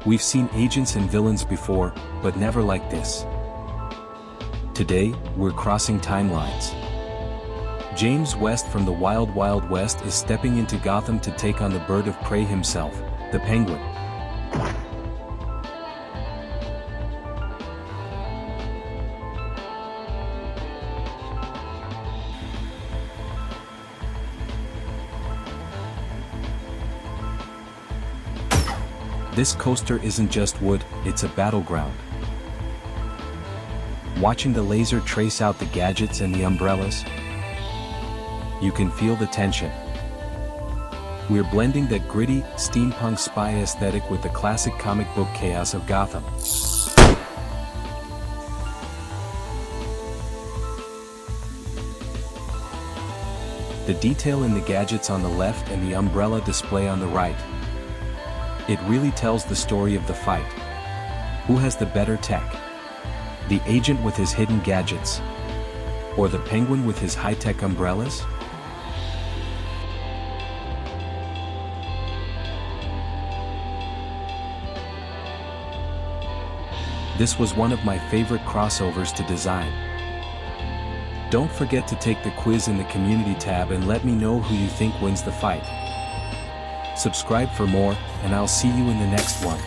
We've seen agents and villains before, but never like this. Today, we're crossing timelines. James West from the Wild Wild West is stepping into Gotham to take on the bird of prey himself, the Penguin. This coaster isn't just wood, it's a battleground. Watching the laser trace out the gadgets and the umbrellas, you can feel the tension. We're blending that gritty, steampunk spy aesthetic with the classic comic book chaos of Gotham. The detail in the gadgets on the left and the umbrella display on the right. It really tells the story of the fight. Who has the better tech? The agent with his hidden gadgets? Or the Penguin with his high-tech umbrellas? This was one of my favorite crossovers to design. Don't forget to take the quiz in the community tab and let me know who you think wins the fight. Subscribe for more, and I'll see you in the next one.